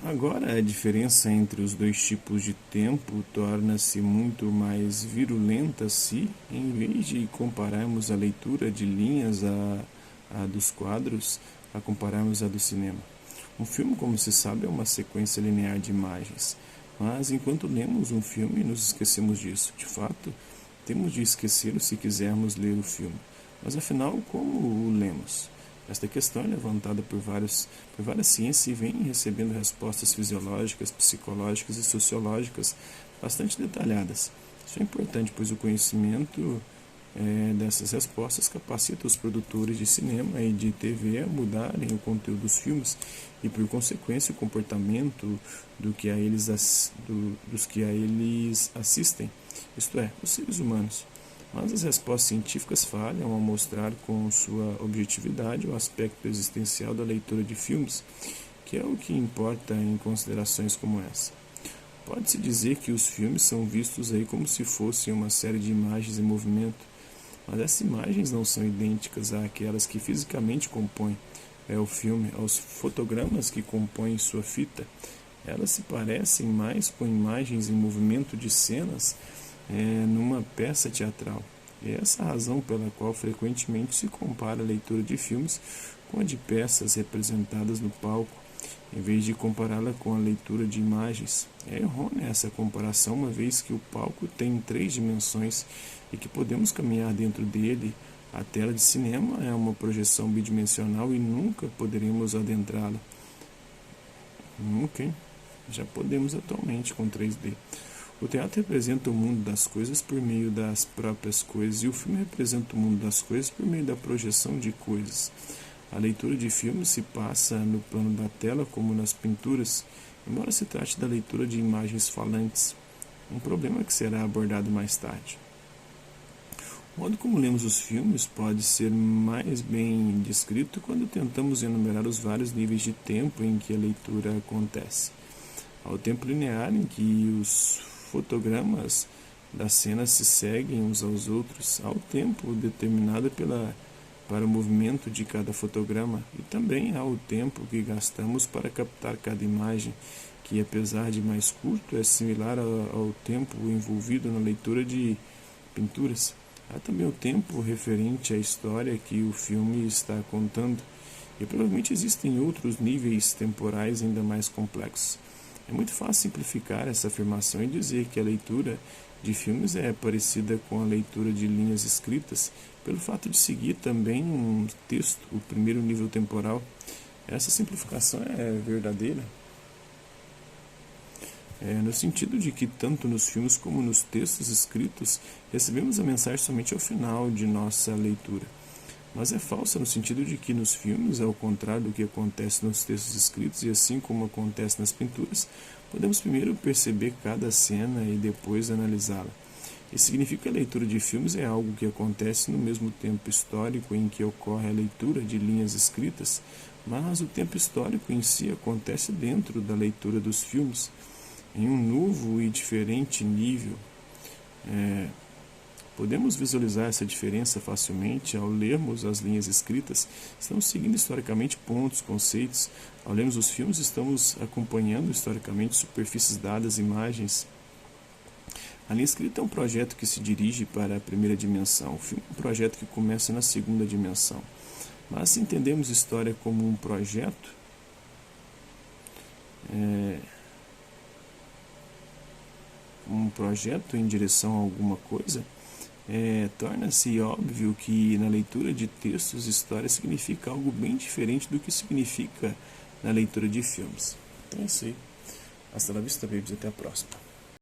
Agora, a diferença entre os dois tipos de tempo torna-se muito mais virulenta se, em vez de compararmos a leitura de linhas a dos quadros, a compararmos a do cinema. Um filme, como se sabe, é uma sequência linear de imagens, mas enquanto lemos um filme, nos esquecemos disso. De fato, temos de esquecê-lo se quisermos ler o filme. Mas afinal, como o lemos? Esta questão é levantada por várias ciências e vem recebendo respostas fisiológicas, psicológicas e sociológicas bastante detalhadas. Isso é importante, pois o conhecimento dessas respostas capacita os produtores de cinema e de TV a mudarem o conteúdo dos filmes e, por consequência, o comportamento dos que a eles assistem, isto é, os seres humanos. Mas as respostas científicas falham ao mostrar com sua objetividade o aspecto existencial da leitura de filmes, que é o que importa em considerações como essa. Pode-se dizer que os filmes são vistos aí como se fossem uma série de imagens em movimento, mas essas imagens não são idênticas àquelas que fisicamente compõem o filme, aos fotogramas que compõem sua fita. Elas se parecem mais com imagens em movimento de cenas numa peça teatral. E é essa a razão pela qual frequentemente se compara a leitura de filmes com a de peças representadas no palco, em vez de compará-la com a leitura de imagens. É errônea essa comparação, uma vez que o palco tem 3 dimensões e que podemos caminhar dentro dele. A tela de cinema é uma projeção bidimensional e nunca poderemos adentrá-la. Nunca, hein? Já podemos atualmente com 3D. O teatro representa o mundo das coisas por meio das próprias coisas, e o filme representa o mundo das coisas por meio da projeção de coisas. A leitura de filmes se passa no plano da tela, como nas pinturas, embora se trate da leitura de imagens falantes, um problema que será abordado mais tarde. O modo como lemos os filmes pode ser mais bem descrito quando tentamos enumerar os vários níveis de tempo em que a leitura acontece. Há o tempo linear, em que os fotogramas das cenas se seguem uns aos outros, ao tempo determinado para o movimento de cada fotograma, e também há o tempo que gastamos para captar cada imagem, que apesar de mais curto é similar ao tempo envolvido na leitura de pinturas. Há também o tempo referente à história que o filme está contando, e provavelmente existem outros níveis temporais ainda mais complexos. É muito fácil simplificar essa afirmação e dizer que a leitura de filmes é parecida com a leitura de linhas escritas, pelo fato de seguir também um texto, o primeiro nível temporal. Essa simplificação é verdadeira, no sentido de que tanto nos filmes como nos textos escritos recebemos a mensagem somente ao final de nossa leitura. Mas é falsa no sentido de que nos filmes, ao contrário do que acontece nos textos escritos e assim como acontece nas pinturas, podemos primeiro perceber cada cena e depois analisá-la. Isso significa que a leitura de filmes é algo que acontece no mesmo tempo histórico em que ocorre a leitura de linhas escritas, mas o tempo histórico em si acontece dentro da leitura dos filmes, em um novo e diferente nível. Podemos visualizar essa diferença facilmente ao lermos as linhas escritas. Estamos seguindo historicamente pontos, conceitos. Ao lermos os filmes, estamos acompanhando historicamente superfícies dadas, imagens. A linha escrita é um projeto que se dirige para a primeira dimensão. O filme é um projeto que começa na segunda dimensão. Mas se entendemos história como um projeto, em direção a alguma coisa, torna-se óbvio que na leitura de textos, história significa algo bem diferente do que significa na leitura de filmes. Então é isso aí. Hasta la vista, babies. Até a próxima.